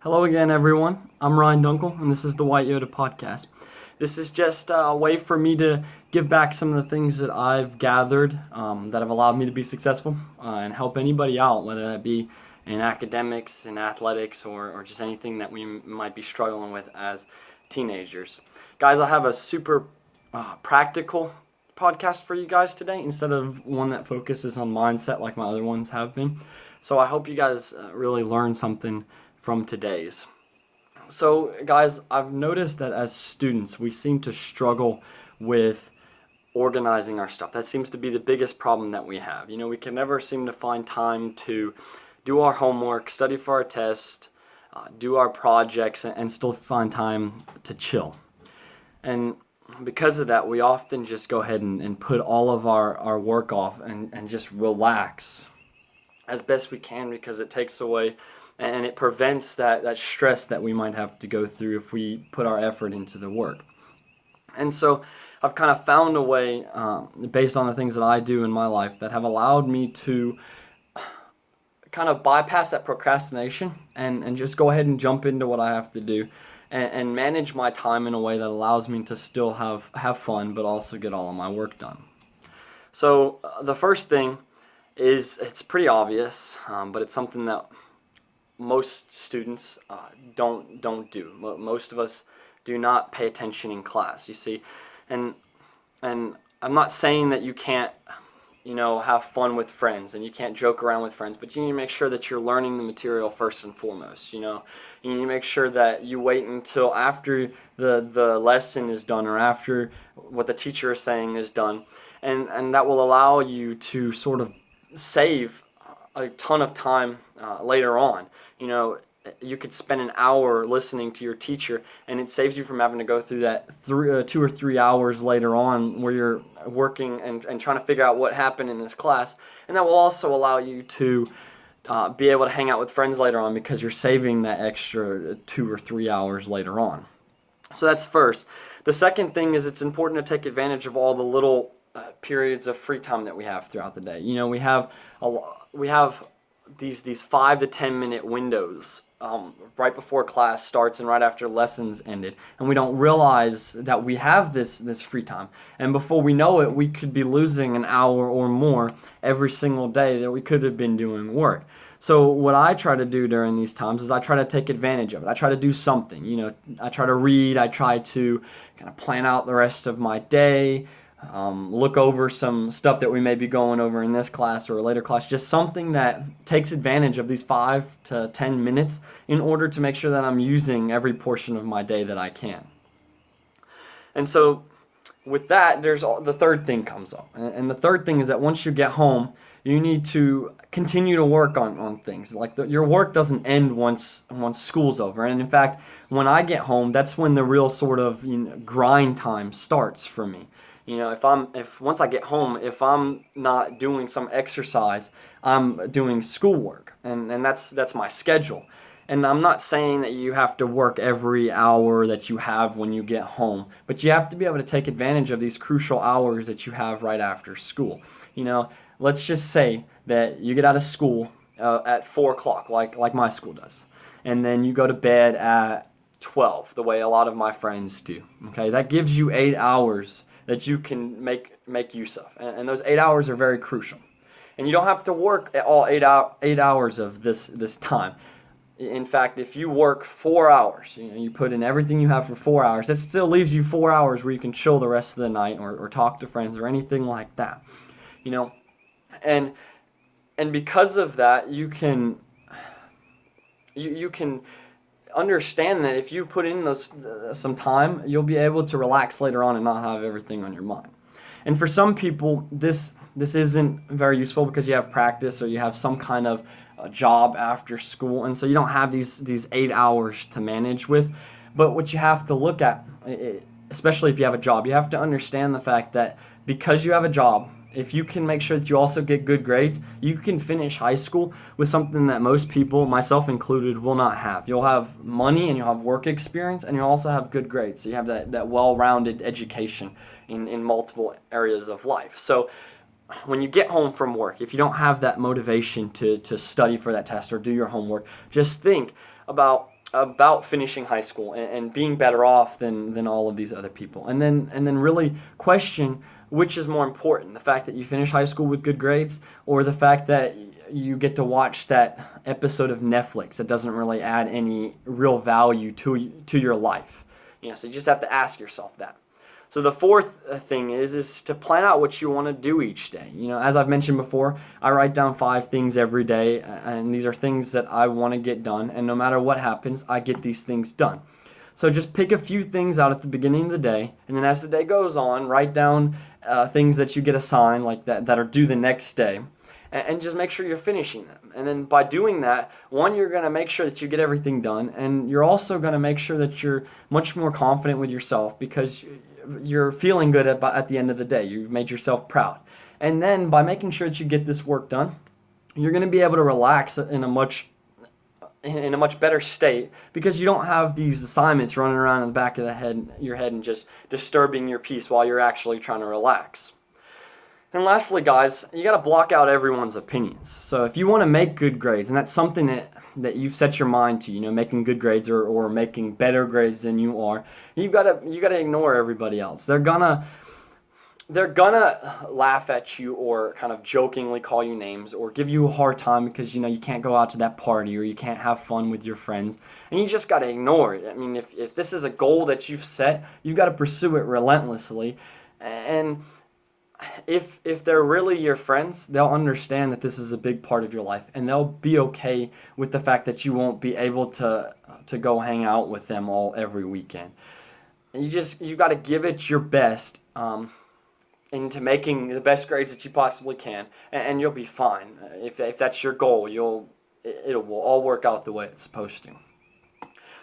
Hello again, everyone. I'm Ryan Dunkle, and this is the White Yoda podcast. This is just a way for me to give back some of the things that I've gathered that have allowed me to be successful and help anybody out, whether that be in academics, in athletics, or just anything that we might be struggling with as teenagers. Guys, I have a super practical podcast for you guys today instead of one that focuses on mindset like my other ones have been. So I hope you guys really learn something from today's. So guys, I've noticed that as students, we seem to struggle with organizing our stuff. That seems to be the biggest problem that we have. We can never seem to find time to do our homework, study for our test, do our projects, and still find time to chill. And because of that, we often just go ahead and put all of our work off and just relax as best we can, because it takes away and it prevents that stress that we might have to go through if we put our effort into the work. And so I've kind of found a way, based on the things that I do in my life, that have allowed me to kind of bypass that procrastination and just go ahead and jump into what I have to do and manage my time in a way that allows me to still have fun, but also get all of my work done. So the first thing is, it's pretty obvious, but it's something that most students don't do. Most of us do not pay attention in class, you see. And I'm not saying that you can't, have fun with friends and you can't joke around with friends, but you need to make sure that you're learning the material first and foremost. You need to make sure that you wait until after the lesson is done or after what the teacher is saying is done. And that will allow you to sort of save a ton of time later on. You could spend an hour listening to your teacher, and it saves you from having to go through that 2 or 3 hours later on where you're working and trying to figure out what happened in this class. And that will also allow you to be able to hang out with friends later on, because you're saving that extra 2 or 3 hours later on. So that's first. The second thing is, it's important to take advantage of all the little periods of free time that we have throughout the day. We have these 5 to 10 minute windows right before class starts and right after lessons ended, and we don't realize that we have this free time. And before we know it, we could be losing an hour or more every single day that we could have been doing work. So what I try to do during these times is I try to take advantage of it. I try to do something. I try to read. I try to kind of plan out the rest of my day. Look over some stuff that we may be going over in this class or a later class, just something that takes advantage of these 5 to 10 minutes in order to make sure that I'm using every portion of my day that I can. And so with that, the third thing comes up. And the third thing is that once you get home, you need to continue to work on things. Like your work doesn't end once school's over. And in fact, when I get home, that's when the real sort of grind time starts for me. If once I get home, if I'm not doing some exercise, I'm doing schoolwork, and that's my schedule. And I'm not saying that you have to work every hour that you have when you get home, but you have to be able to take advantage of these crucial hours that you have right after school. Let's just say that you get out of school at 4 o'clock, like my school does, and then you go to bed at 12, the way a lot of my friends do. Okay, that gives you 8 hours that you can make use of. And those 8 hours are very crucial. And you don't have to work all 8 hours of this time. In fact, if you work 4 hours, you put in everything you have for 4 hours, that still leaves you 4 hours where you can chill the rest of the night or talk to friends or anything like that. And because of that, you can understand that if you put in some time, you'll be able to relax later on and not have everything on your mind. And for some people, this isn't very useful because you have practice or you have some kind of job after school, and so you don't have these 8 hours to manage with. But what you have to look at, especially if you have a job, you have to understand the fact that because you have a job, if you can make sure that you also get good grades, you can finish high school with something that most people, myself included, will not have. You'll have money and you'll have work experience, and you'll also have good grades. So you have that well-rounded education in multiple areas of life. So when you get home from work, if you don't have that motivation to study for that test or do your homework, just think about about finishing high school and being better off than all of these other people. And then really question which is more important, the fact that you finish high school with good grades or the fact that you get to watch that episode of Netflix that doesn't really add any real value to your life. So you just have to ask yourself that. So the fourth thing is to plan out what you want to do each day. As I've mentioned before, I write down 5 things every day, and these are things that I want to get done, and no matter what happens, I get these things done. So just pick a few things out at the beginning of the day, and then as the day goes on, write down things that you get assigned like that are due the next day, and just make sure you're finishing them. And then by doing that, one, you're going to make sure that you get everything done, and you're also going to make sure that you're much more confident with yourself because you're feeling good at the end of the day. You've made yourself proud. And then by making sure that you get this work done, you're going to be able to relax in a much better state because you don't have these assignments running around in the back of your head and just disturbing your peace while you're actually trying to relax. And lastly, guys, you got to block out everyone's opinions. So if you want to make good grades, and that's something that you've set your mind to, making good grades or making better grades than you are, you got to ignore everybody else. They're gonna laugh at you or kind of jokingly call you names or give you a hard time because you can't go out to that party or you can't have fun with your friends, and you just got to ignore it. I mean, if this is a goal that you've set, you've got to pursue it relentlessly. And if they're really your friends, they'll understand that this is a big part of your life, and they'll be okay with the fact that you won't be able to go hang out with them every weekend. And you got to give it your best into making the best grades that you possibly can, and you'll be fine. If that's your goal, it will all work out the way it's supposed to.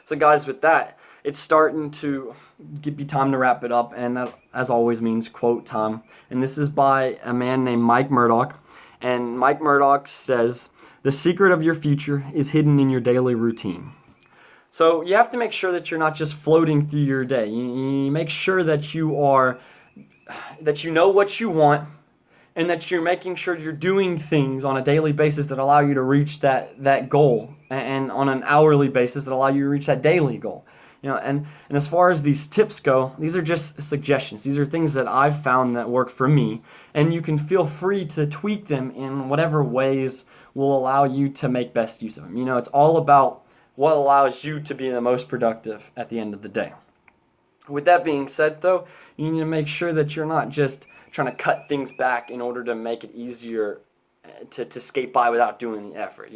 So guys, with that, it's starting to be time to wrap it up, and that, as always, means quote time. And this is by a man named Mike Murdock. And Mike Murdock says, "The secret of your future is hidden in your daily routine." So you have to make sure that you're not just floating through your day. You make sure that you know what you want, and that you're making sure you're doing things on a daily basis that allow you to reach that goal, and on an hourly basis that allow you to reach that daily goal. And as far as these tips go, these are just suggestions. These are things that I've found that work for me, and you can feel free to tweak them in whatever ways will allow you to make best use of them. It's all about what allows you to be the most productive at the end of the day. With that being said, though, you need to make sure that you're not just trying to cut things back in order to make it easier to skate by without doing the effort.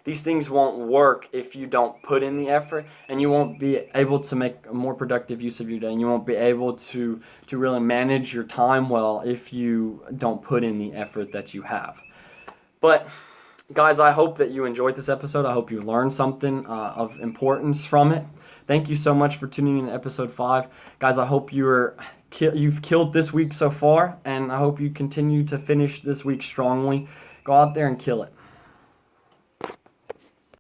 These things won't work if you don't put in the effort, and you won't be able to make a more productive use of your day, and you won't be able to really manage your time well if you don't put in the effort that you have. But guys, I hope that you enjoyed this episode. I hope you learned something of importance from it. Thank you so much for tuning in to episode 5. Guys, I hope you've killed this week so far, and I hope you continue to finish this week strongly. Go out there and kill it.